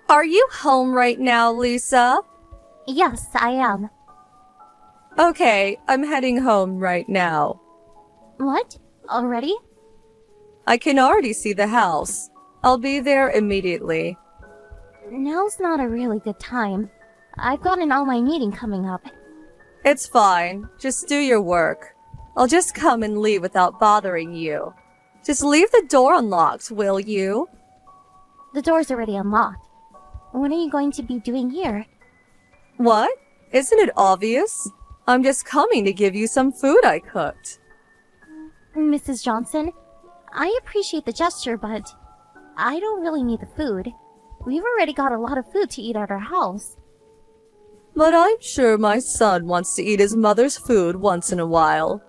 Are you home right now, Lisa? Yes, I am. Okay, I'm heading home right now. What? Already? I can already see the house. I'll be there immediately. Now's not a really good time. I've got an all-night meeting coming up. It's fine. Just do your work. I'll just come and leave without bothering you. Just leave the door unlocked, will you? The door's already unlocked. What are you going to be doing here? What? Isn't it obvious? I'm just coming to give you some food I cooked. Mrs. Johnson, I appreciate the gesture, but I don't really need the food. We've already got a lot of food to eat at our house. But I'm sure my son wants to eat his mother's food once in a while.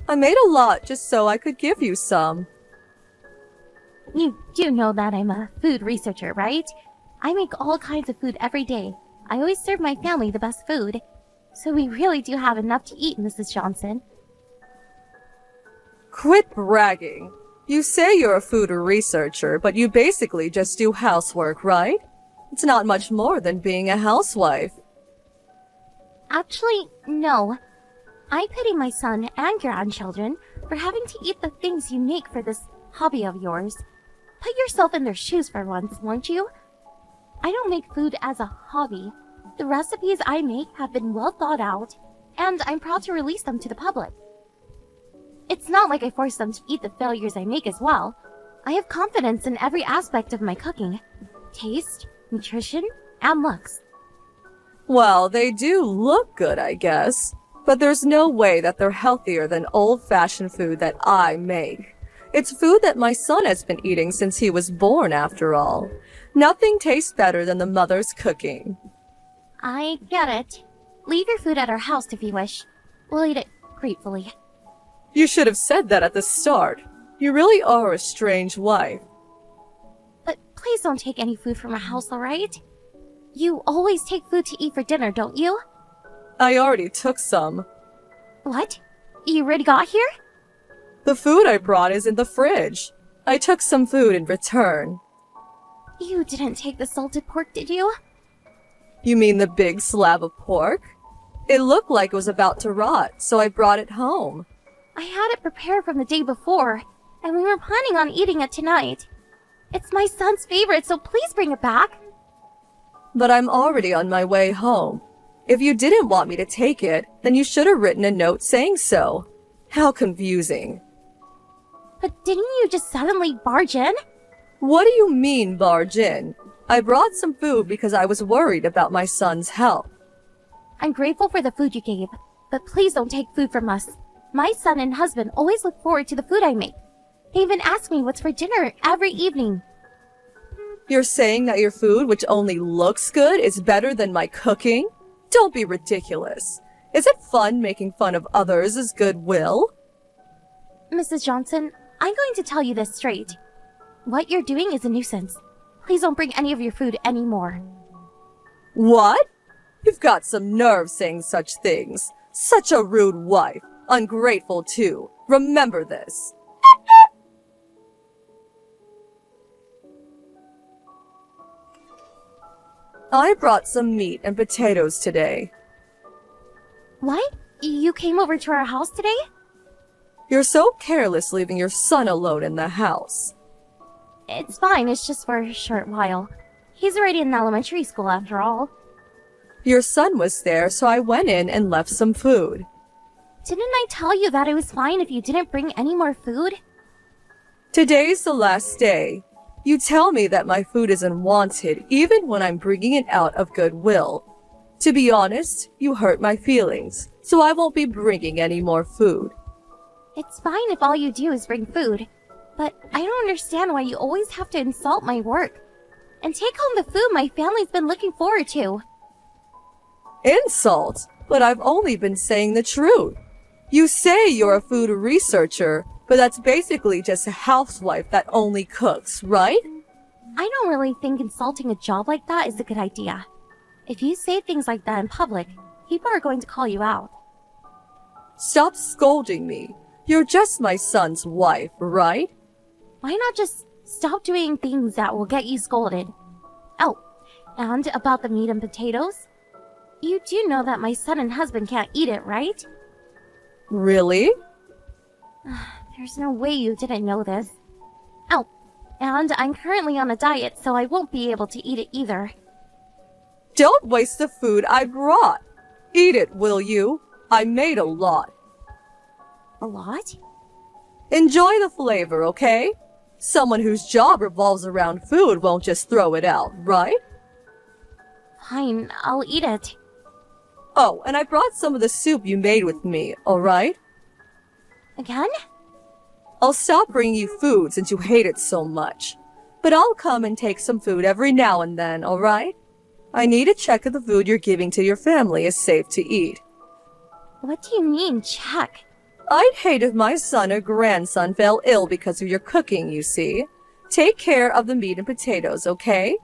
I made a lot just so I could give you some. You do know that I'm a food researcher, right? I make all kinds of food every day. I always serve my family the best food. So we really do have enough to eat, Mrs. Johnson. Quit bragging. You say you're a food researcher, but you basically just do housework, right? It's not much more than being a housewife. Actually, no. I pity my son and grandchildren for having to eat the things you make for this hobby of yours. Put yourself in their shoes for once, won't you? I don't make food as a hobby. The recipes I make have been well thought out, and I'm proud to release them to the public. It's not like I force them to eat the failures I make as well. I have confidence in every aspect of my cooking. Taste, nutrition, and looks. Well, they do look good, I guess. But there's no way that they're healthier than old-fashioned food that I make. It's food that my son has been eating since he was born, after all. Nothing tastes better than the mother's cooking. I get it. Leave your food at our house if you wish. We'll eat it gratefully. You should have said that at the start. You really are a strange wife. But please don't take any food from our house, alright? You always take food to eat for dinner, don't you? I already took some. What? You already got here? The food I brought is in the fridge. I took some food in return. You didn't take the salted pork, did you? You mean the big slab of pork? It looked like it was about to rot, so I brought it home. I had it prepared from the day before, and we were planning on eating it tonight. It's my son's favorite, so please bring it back. But I'm already on my way home. If you didn't want me to take it, then you should have written a note saying so. How confusing. But didn't you just suddenly barge in? What do you mean, barge in? I brought some food because I was worried about my son's health. I'm grateful for the food you gave, but please don't take food from us. My son and husband always look forward to the food I make. They even ask me what's for dinner every evening. You're saying that your food, which only looks good, is better than my cooking? Don't be ridiculous. Is it fun making fun of others' goodwill? Mrs. Johnson, I'm going to tell you this straight. What you're doing is a nuisance. Please don't bring any of your food anymore. What? You've got some nerve saying such things. Such a rude wife. Ungrateful, too. Remember this. I brought some meat and potatoes today. What? You came over to our house today? You're so careless leaving your son alone in the house. It's fine, it's just for a short while. He's already in elementary school after all. Your son was there, so I went in and left some food. Didn't I tell you that it was fine if you didn't bring any more food? Today's the last day. You tell me that my food isn't wanted even when I'm bringing it out of goodwill. To be honest, you hurt my feelings, so I won't be bringing any more food. It's fine if all you do is bring food, but I don't understand why you always have to insult my work and take home the food my family's been looking forward to. Insult? But I've only been saying the truth. You say you're a food researcher, but that's basically just a housewife that only cooks, right? I don't really think insulting a job like that is a good idea. If you say things like that in public, people are going to call you out. Stop scolding me. You're just my son's wife, right? Why not just stop doing things that will get you scolded? Oh, and about the meat and potatoes? You do know that my son and husband can't eat it, right? Really? There's no way you didn't know this. Oh, and I'm currently on a diet, so I won't be able to eat it either. Don't waste the food I brought. Eat it, will you? I made a lot. A lot? Enjoy the flavor, okay? Someone whose job revolves around food won't just throw it out, right? Fine, I'll eat it. Oh, and I brought some of the soup you made with me, alright? Again? I'll stop bringing you food since you hate it so much. But I'll come and take some food every now and then, alright? I need to check if the food you're giving to your family is safe to eat. What do you mean, check? I'd hate if my son or grandson fell ill because of your cooking, you see. Take care of the meat and potatoes, okay?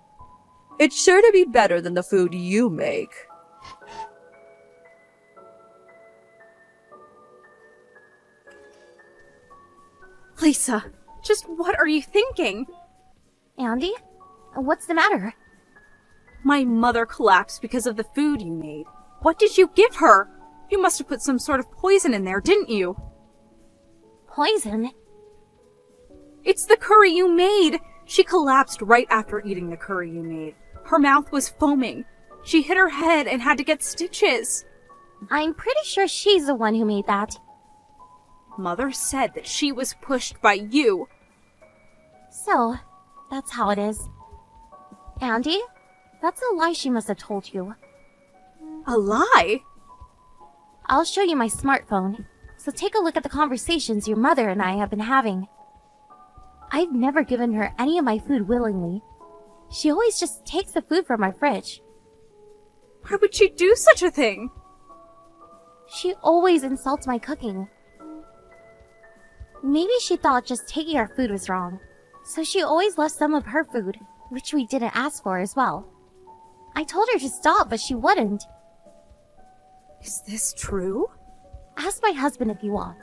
It's sure to be better than the food you make. Lisa, just what are you thinking? Andy? What's the matter? My mother collapsed because of the food you made. What did you give her? You must have put some sort of poison in there, didn't you? Poison? It's the curry you made! She collapsed right after eating the curry you made. Her mouth was foaming. She hit her head and had to get stitches. I'm pretty sure she's the one who made that. Mother said that she was pushed by you. So, that's how it is. Andy? That's a lie she must have told you. A lie? I'll show you my smartphone, so take a look at the conversations your mother and I have been having. I've never given her any of my food willingly. She always just takes the food from our fridge. Why would she do such a thing? She always insults my cooking. Maybe she thought just taking our food was wrong, so she always left some of her food, which we didn't ask for as well. I told her to stop, but she wouldn't. Is this true? Ask my husband if you want.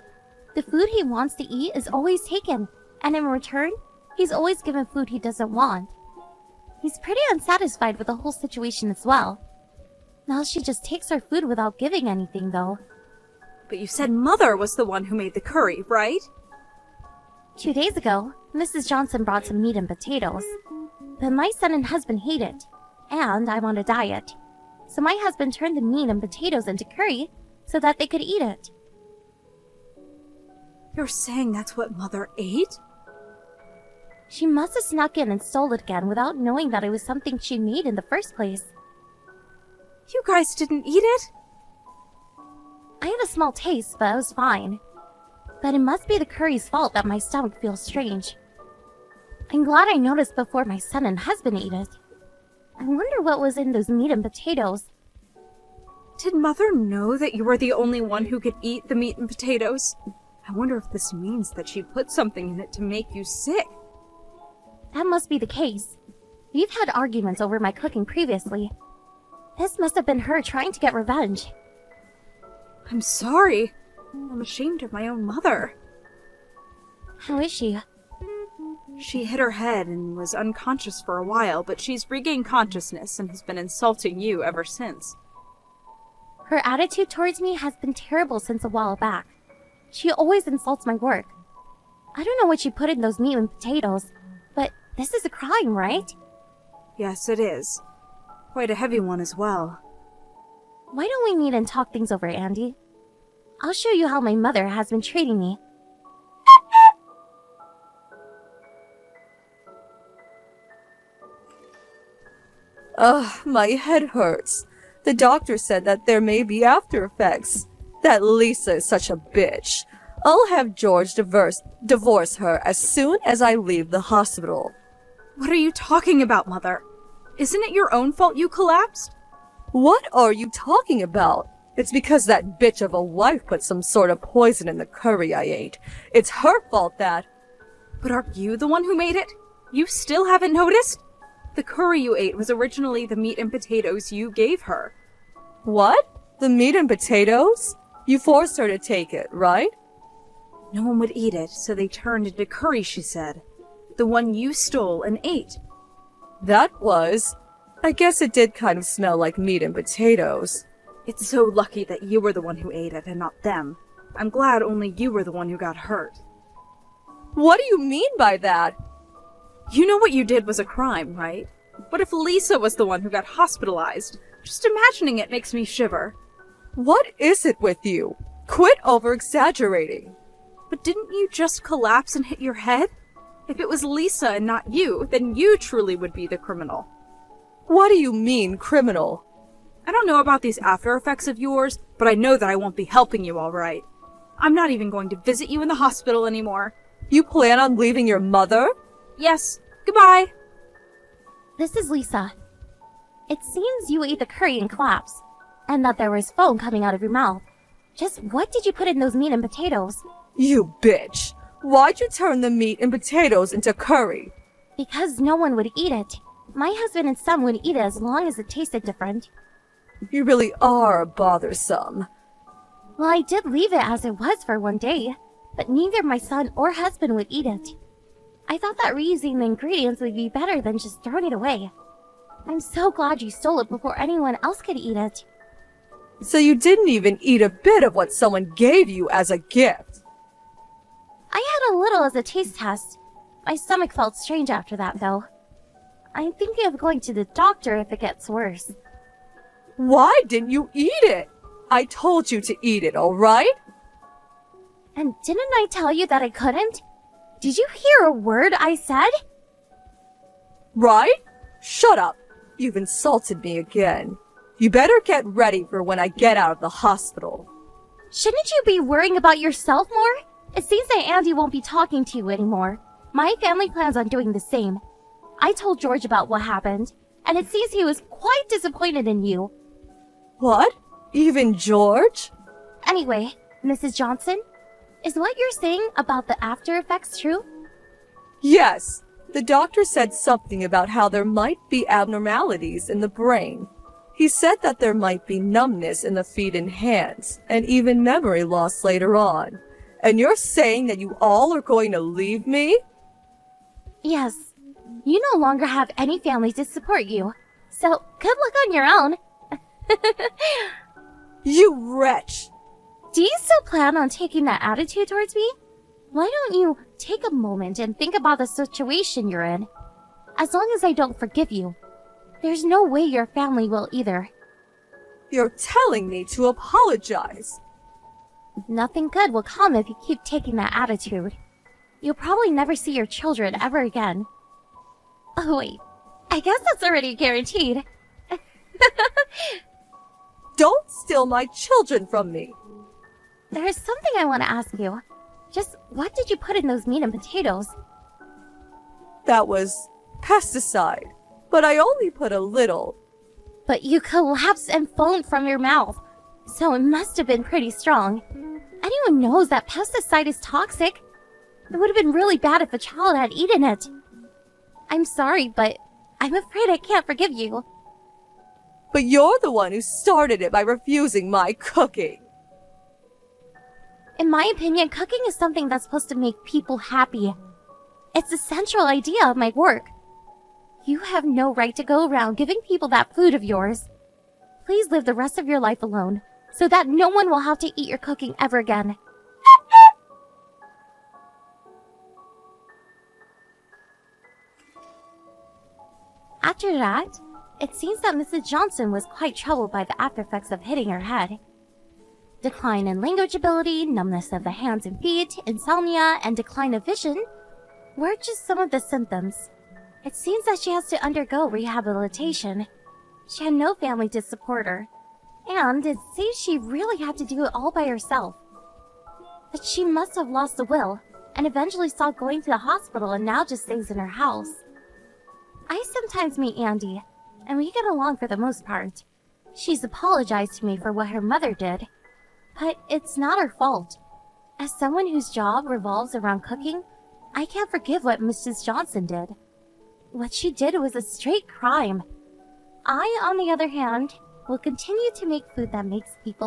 The food he wants to eat is always taken, and in return, he's always given food he doesn't want. He's pretty unsatisfied with the whole situation as well. Now she just takes our food without giving anything, though. But you said Mother was the one who made the curry, right? 2 days ago, Mrs. Johnson brought some meat and potatoes. But my son and husband hate it, and I'm on a diet. So my husband turned the meat and potatoes into curry so that they could eat it. You're saying that's what Mother ate? She must have snuck in and stole it again without knowing that it was something she made in the first place. You guys didn't eat it? I had a small taste, but I was fine. But it must be the curry's fault that my stomach feels strange. I'm glad I noticed before my son and husband ate it. I wonder what was in those meat and potatoes. Did Mother know that you were the only one who could eat the meat and potatoes? I wonder if this means that she put something in it to make you sick. That must be the case. We've had arguments over my cooking previously. This must have been her trying to get revenge. I'm sorry. I'm ashamed of my own mother. How is she? She hit her head and was unconscious for a while, but she's regained consciousness and has been insulting you ever since. Her attitude towards me has been terrible since a while back. She always insults my work. I don't know what she put in those meat and potatoes, but this is a crime, right? Yes, it is. Quite a heavy one as well. Why don't we meet and talk things over, Andy? I'll show you how my mother has been treating me. Ugh, my head hurts. The doctor said that there may be after effects. That Lisa is such a bitch. I'll have George divorce her as soon as I leave the hospital. What are you talking about, Mother? Isn't it your own fault you collapsed? What are you talking about? It's because that bitch of a wife put some sort of poison in the curry I ate. It's her fault that... But aren't you the one who made it? You still haven't noticed? The curry you ate was originally the meat and potatoes you gave her. What? The meat and potatoes? You forced her to take it, right? No one would eat it, so they turned into curry, she said. The one you stole and ate. That was... I guess it did kind of smell like meat and potatoes. It's so lucky that you were the one who ate it and not them. I'm glad only you were the one who got hurt. What do you mean by that? You know what you did was a crime, right? What if Lisa was the one who got hospitalized? Just imagining it makes me shiver. What is it with you? Quit over-exaggerating. But didn't you just collapse and hit your head? If it was Lisa and not you, then you truly would be the criminal. What do you mean, criminal? I don't know about these after effects of yours, but I know that I won't be helping you all right. I'm not even going to visit you in the hospital anymore. You plan on leaving your mother? Yes, goodbye. This is Lisa. It seems you ate the curry and collapsed, and that there was foam coming out of your mouth. Just what did you put in those meat and potatoes? You bitch! Why'd you turn the meat and potatoes into curry? Because no one would eat it. My husband and son would eat it as long as it tasted different. You really are bothersome. Well, I did leave it as it was for one day, but neither my son or husband would eat it. I thought that reusing the ingredients would be better than just throwing it away. I'm so glad you stole it before anyone else could eat it. So you didn't even eat a bit of what someone gave you as a gift? I had a little as a taste test. My stomach felt strange after that, though. I'm thinking of going to the doctor if it gets worse. Why didn't you eat it? I told you to eat it, alright? And didn't I tell you that I couldn't? Did you hear a word I said? Right? Shut up. You've insulted me again. You better get ready for when I get out of the hospital. Shouldn't you be worrying about yourself more? It seems that Andy won't be talking to you anymore. My family plans on doing the same. I told George about what happened, and it seems he was quite disappointed in you. What? Even George? Anyway, Mrs. Johnson, is what you're saying about the after effects true? Yes. The doctor said something about how there might be abnormalities in the brain. He said that there might be numbness in the feet and hands, and even memory loss later on. And you're saying that you all are going to leave me? Yes. You no longer have any family to support you. So, good luck on your own. You wretch! Do you still plan on taking that attitude towards me? Why don't you take a moment and think about the situation you're in? As long as I don't forgive you, there's no way your family will either. You're telling me to apologize. Nothing good will come if you keep taking that attitude. You'll probably never see your children ever again. Oh wait, I guess that's already guaranteed. Don't steal my children from me. There's something I want to ask you. Just what did you put in those meat and potatoes? That was pesticide, but I only put a little. But you collapsed and foamed from your mouth, so it must have been pretty strong. Anyone knows that pesticide is toxic. It would have been really bad if a child had eaten it. I'm sorry, but I'm afraid I can't forgive you. But you're the one who started it by refusing my cooking. In my opinion, cooking is something that's supposed to make people happy. It's the central idea of my work. You have no right to go around giving people that food of yours. Please live the rest of your life alone, so that no one will have to eat your cooking ever again. After that, it seems that Mrs. Johnson was quite troubled by the aftereffects of hitting her head. Decline in language ability, numbness of the hands and feet, insomnia, and decline of vision were just some of the symptoms. It seems that she has to undergo rehabilitation. She had no family to support her, and it seems she really had to do it all by herself. But she must have lost the will, and eventually stopped going to the hospital and now just stays in her house. I sometimes meet Andy, and we get along for the most part. She's apologized to me for what her mother did, but it's not her fault. As someone whose job revolves around cooking, I can't forgive what Mrs. Johnson did. What she did was a straight crime. I, on the other hand, will continue to make food that makes people